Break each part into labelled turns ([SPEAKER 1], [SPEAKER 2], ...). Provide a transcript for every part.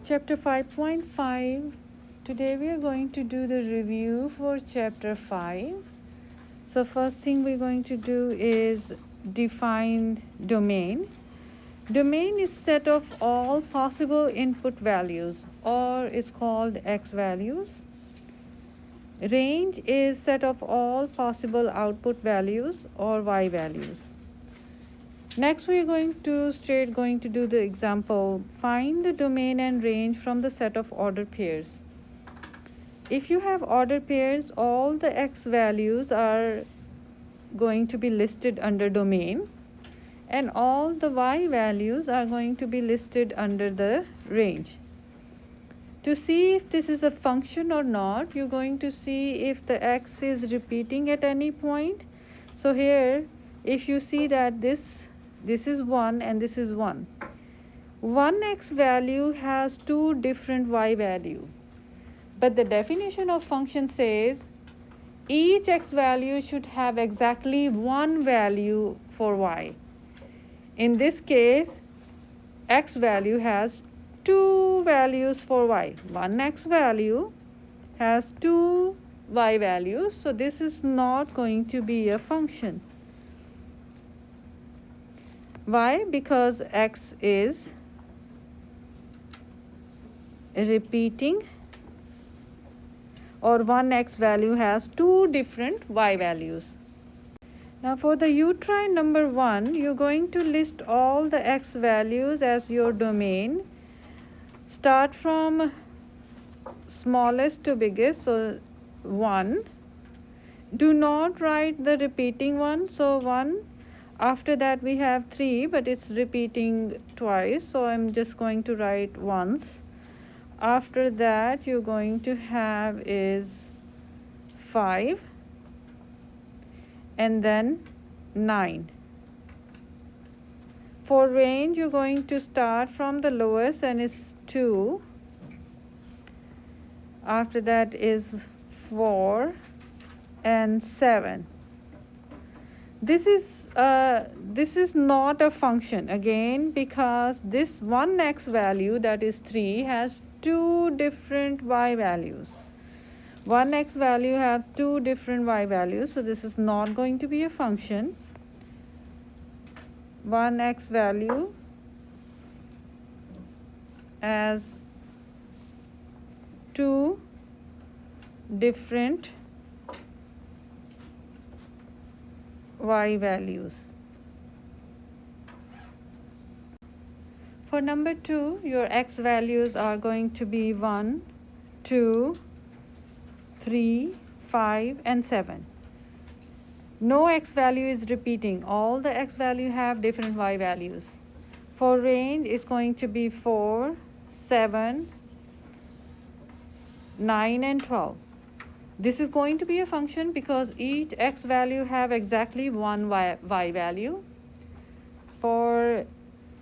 [SPEAKER 1] Chapter 5.5. Today we are going to do the review for chapter 5. So first thing we're going to do is define domain. Domain is set of all possible input values, or is called x values. Range is set of all possible output values or y values. Next we are going to do the example. Find the domain and range from the set of ordered pairs. If you have ordered pairs, all the x values are going to be listed under domain, and all the y values are going to be listed under the range. To see if this is a function or not, you're going to see if the x is repeating at any point. So here, if you see that this is 1 and this is 1. One x value has two different y value. But the definition of function says each x value should have exactly one value for y. In this case, x value has two values for y. One x value has two y values, so this is not going to be a function. Why? Because x is repeating, or one x value has two different y values. Now for the you try number 1, you're going to list all the x values as your domain. Start from smallest to biggest, so 1. Do not write the repeating one, so 1. After that we have 3, but it's repeating twice, so I'm just going to write once. After that you're going to have is 5 and then 9. For range you're going to start from the lowest and it's 2. After that is 4 and 7. This is not a function again, because this one x value, that is 3, has two different y values. One x value have two different y values, so this is not going to be a function. One x value as two different y values. For number 2, your x values are going to be 1, 2, 3, 5 and 7. No x value is repeating. All the x value have different y values. For range it's going to be 4, 7, 9 and 12. This is going to be a function because each x value have exactly one y value. For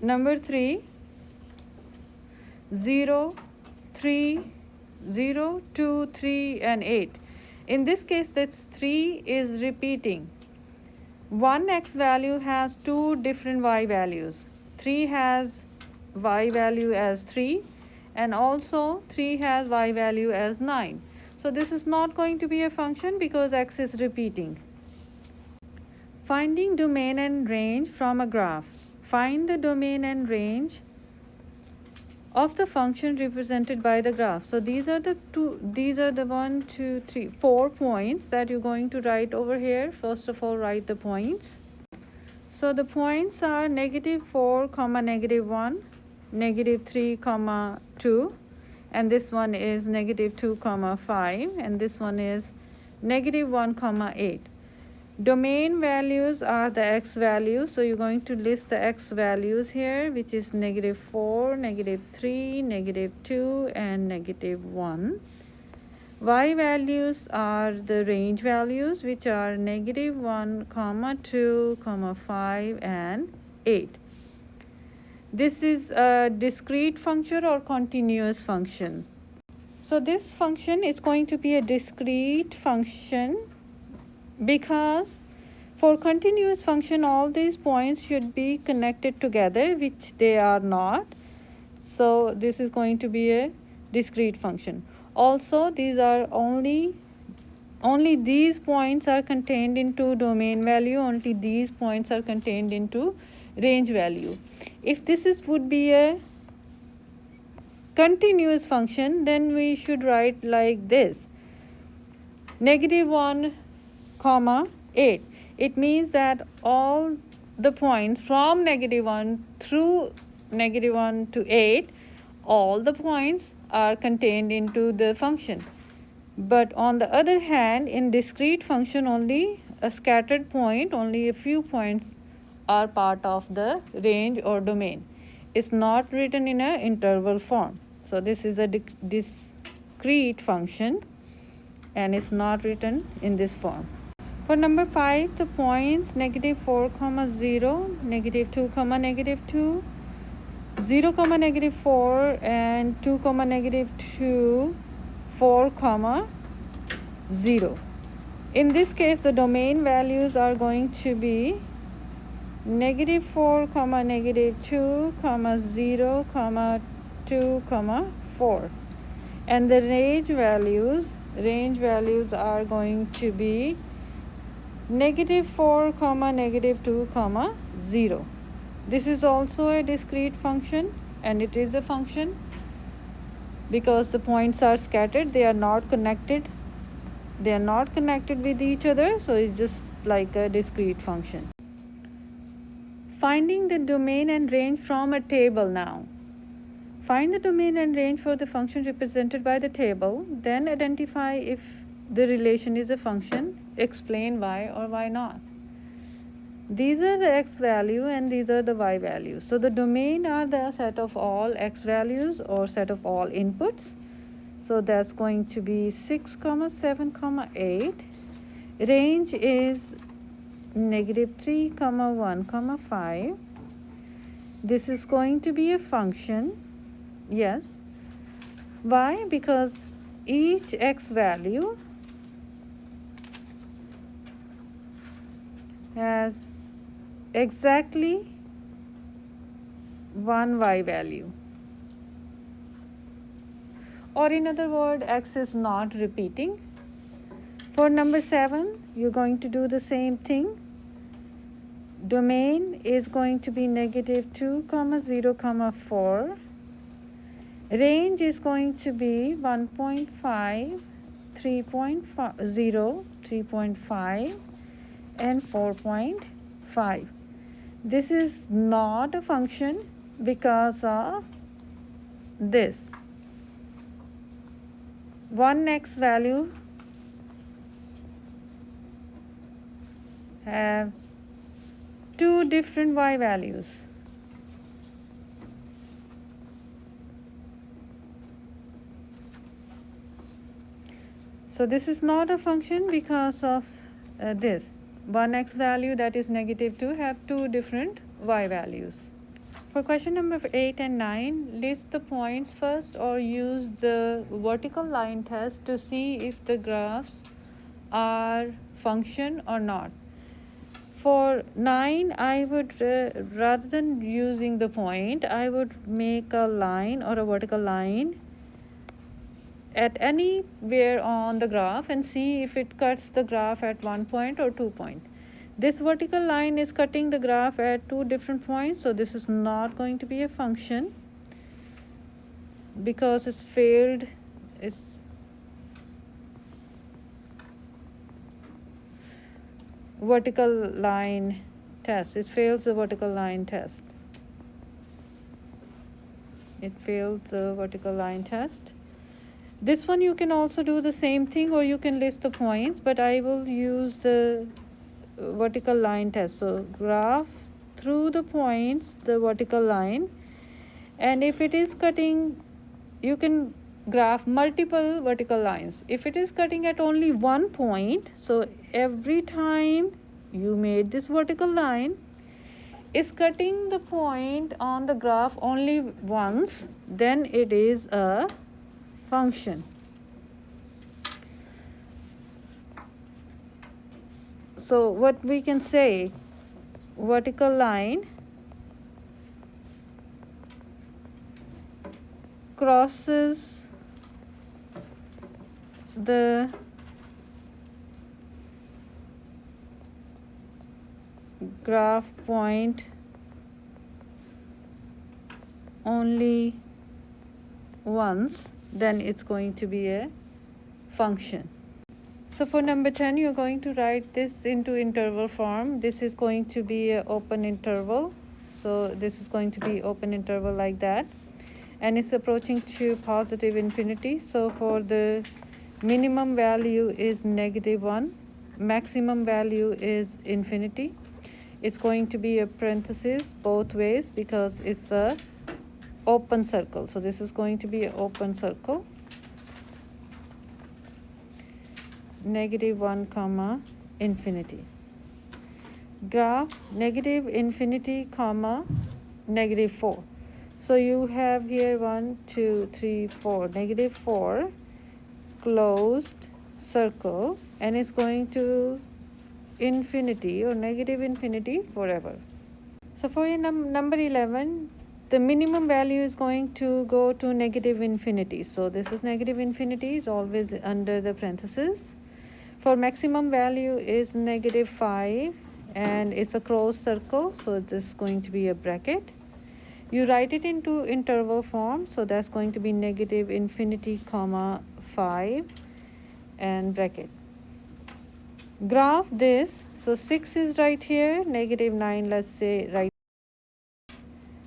[SPEAKER 1] number 3, 0, 3, 0, 2, 3 and 8. In this case, that's 3 is repeating. One x value has two different y values. 3 has y value as 3 and also 3 has y value as 9. So this is not going to be a function because x is repeating. Finding domain and range from a graph. Find the domain and range of the function represented by the graph. So these are the 1, 2, 3, 4 points that you're going to write over here. First of all, write the points. So the points are -4, -1, -3, 2. And this one is -2, 5, and this one is -1, 8. Domain values are the x values, so you're going to list the x values here, which is -4, -3, -2 and -1. Y values are the range values, which are -1, 2, 5 and 8. This is a discrete function or continuous function. So this function is going to be a discrete function because for continuous function all these points should be connected together, which they are not. So this is going to be a discrete function. Also, these are only these points are contained into domain value, only these points are contained into range value. If this would be a continuous function, then we should write like this: -1, 8. It means that all the points from -1 through -1 to 8, all the points are contained into the function. But on the other hand, in discrete function, only a scattered point, only a few points are part of the range or domain. It's not written in an interval form. So this is a discrete function and it's not written in this form. For number 5, the points -4, 0, -2, -2, 0, -4, and 2, -2, 4, 0. In this case, the domain values are going to be -4, -2, 0, 2, 4. And the range values are going to be -4, -2, 0. This is also a discrete function, and it is a function because the points are scattered, they are not connected with each other, so it's just like a discrete function. Finding the domain and range from a table now. Find the domain and range for the function represented by the table, then identify if the relation is a function, explain why or why not. These are the x value and these are the y values. So the domain are the set of all x values or set of all inputs. So that's going to be 6, 7, 8. Range is -3, 1, 5. This is going to be a function. Yes. Why? Because each x value has exactly one y value. Or in other words, x is not repeating. For number 7, you're going to do the same thing. Domain is going to be -2, 0, 4. Range is going to be 1.5, 3.0, 3.5, and 4.5. This is not a function because of this. One x value have two different y values. So this is not a function because of this. One x value, that is -2, have two different y values. For question number 8 and 9, list the points first or use the vertical line test to see if the graphs are function or not. For 9, I would, rather than using the point, I would make a line or a vertical line at anywhere on the graph and see if it cuts the graph at 1 point or 2 point. This vertical line is cutting the graph at 2 different points, so this is not going to be a function because it's failed. It's vertical line test. It fails the vertical line test. It fails the vertical line test. This one you can also do the same thing, or you can list the points, but I will use the vertical line test. So graph through the points the vertical line, and if it is cutting, you can graph multiple vertical lines. If it is cutting at only one point, so every time you made this vertical line is cutting the point on the graph only once, then it is a function. So what we can say, vertical line crosses the graph point only once, then it's going to be a function. So for number 10, you're going to write this into interval form. This is going to be an open interval. So this is going to be open interval like that. And it's approaching to positive infinity. So for the minimum value is -1, maximum value is infinity. It's going to be a parenthesis both ways because it's a open circle. So this is going to be an open circle. -1 comma infinity. Graph -infinity comma -4. So you have here 1 2 3 4 -4 closed circle, and it's going to infinity or -infinity forever. So for your number 11, the minimum value is going to go to -infinity. So this is -infinity is always under the parenthesis. For maximum value is -5, and it's a closed circle, so this is going to be a bracket. You write it into interval form, so that's going to be -infinity comma 5 and bracket. Graph this. So 6 is right here, -9, let's say right.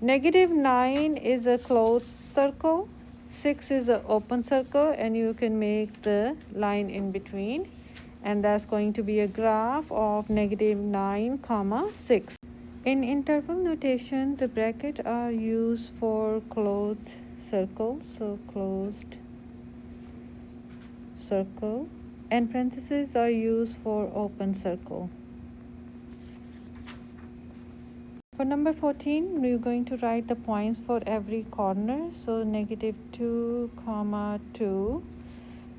[SPEAKER 1] -9 is a closed circle, 6 is an open circle, and you can make the line in between, and that's going to be a graph of -9 comma 6. In interval notation, the brackets are used for closed circles, so closed circle, and parentheses are used for open circle. For number 14, we're going to write the points for every corner. So -2 comma 2.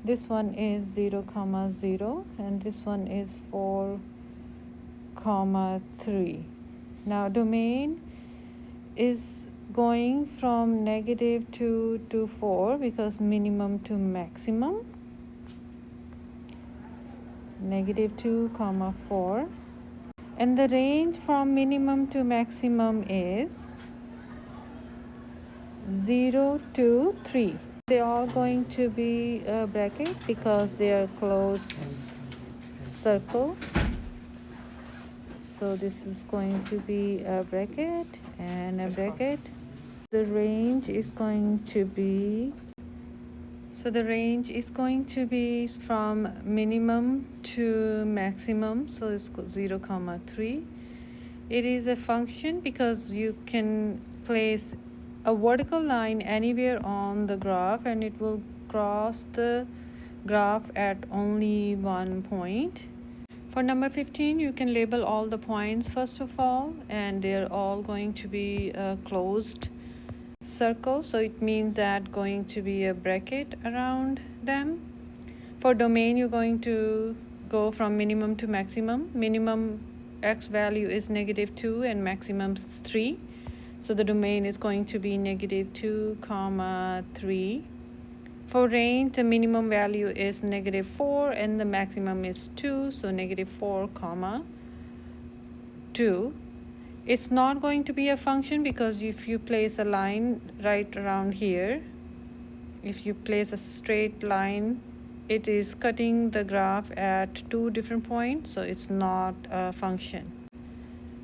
[SPEAKER 1] This one is 0 comma 0, and this one is 4 comma 3. Now domain is going from -2 to 4 because minimum to maximum. -2 comma 4. And the range from minimum to maximum is 0 to 3. They are going to be a bracket because they are closed circle. So this is going to be a bracket and a bracket. The range is going to be from minimum to maximum, so it's 0 comma 3. It is a function because you can place a vertical line anywhere on the graph and it will cross the graph at only one point. For number 15, you can label all the points first of all, and they're all going to be a closed circle, so it means that going to be a bracket around them. For domain, you're going to go from minimum to maximum. Minimum x value is -2 and maximum is 3. So the domain is going to be -2 comma 3. For range, the minimum value is -4 and the maximum is 2, so -4 comma 2. It's not going to be a function because if you place a line right around here, if you place a straight line, it is cutting the graph at 2 different points, so it's not a function.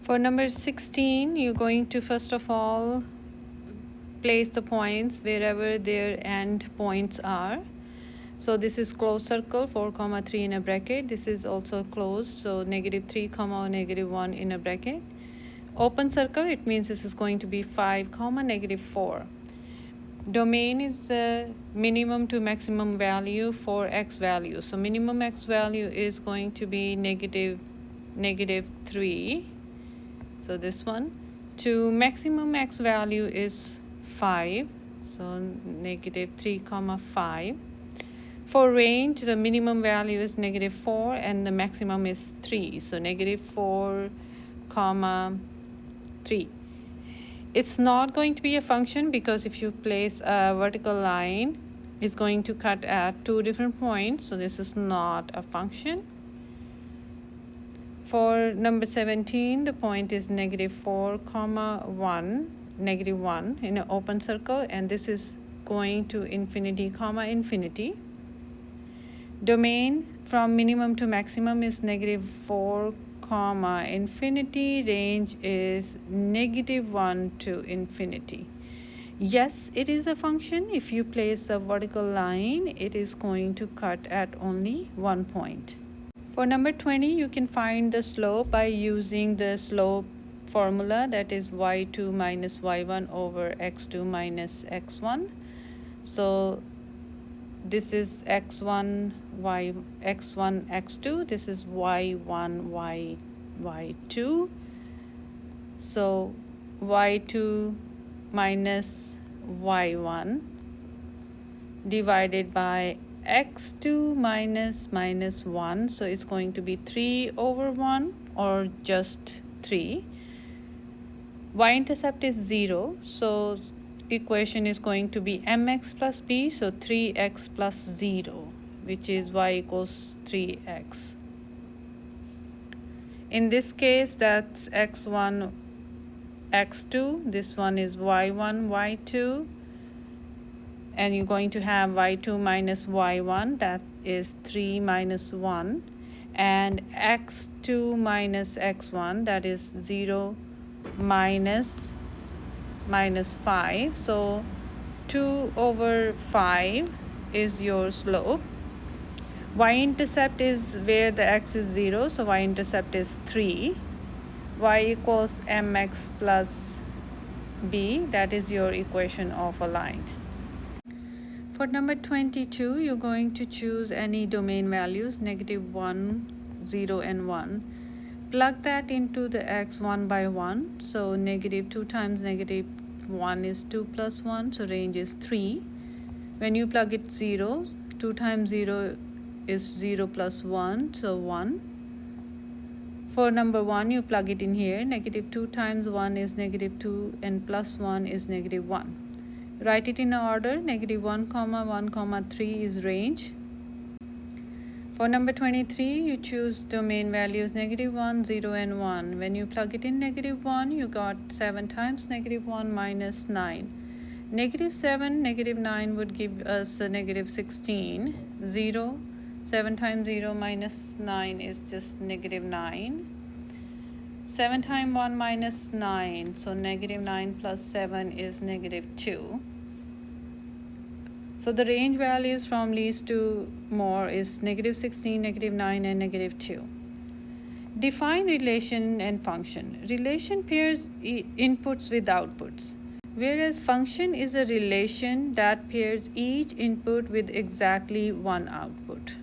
[SPEAKER 1] For number 16, you're going to first of all place the points wherever their end points are. So this is closed circle, 4 comma 3 in a bracket. This is also closed, so -3 comma -1 in a bracket. Open circle, it means this is going to be 5 comma -4. Domain is the minimum to maximum value for x value. So minimum x value is going to be -3. So this one. To maximum x value is 5. So -3 comma 5. For range, the minimum value is -4 and the maximum is 3. So -4 comma 3. It's not going to be a function because if you place a vertical line, it's going to cut at 2 different points. So this is not a function. For number 17, the point is -4, 1, -1 in an open circle, and this is going to infinity, infinity. Domain from minimum to maximum is -4, infinity. Range is -1 to infinity. Yes, it is a function. If you place a vertical line, it is going to cut at only 1 point. For number 20, you can find the slope by using the slope formula, that is y2 minus y1 over x2 minus x1. So this is x1, x2. This is y1, y2. So y2 minus y1 divided by x2 minus 1, so it's going to be 3 over 1 or just 3. Y-intercept is 0, so equation is going to be mx plus b, so 3x plus 0, which is y equals 3x. In this case, that's x1, x2. This one is y1, y2. And you're going to have y2 minus y1, that is 3 minus 1, and x2 minus x1, that is 0 minus 5. So 2 over 5 is your slope. Y-intercept is where the x is 0, so y-intercept is 3. Y equals mx plus b, that is your equation of a line. For number 22, you're going to choose any domain values, -1, 0, and 1. Plug that into the x 1 by 1. So -2 times -1 is 2 plus 1, so range is 3. When you plug it 0, 2 times 0 is 0 plus 1, so 1. For number 1, you plug it in here. -2 times 1 is -2, and plus 1 is -1. Write it in order. -1, 1, 3 is range. For number 23, you choose domain values -1, 0, and 1. When you plug it in -1, you got 7 times -1 minus 9. -7, -9 would give us a -16. 0, 7 times 0 minus 9 is just -9. 7 times 1 minus 9, so -9 plus 7 is -2. So the range values from least to more is -16, -9, and -2. Define relation and function. Relation pairs inputs with outputs, whereas function is a relation that pairs each input with exactly one output.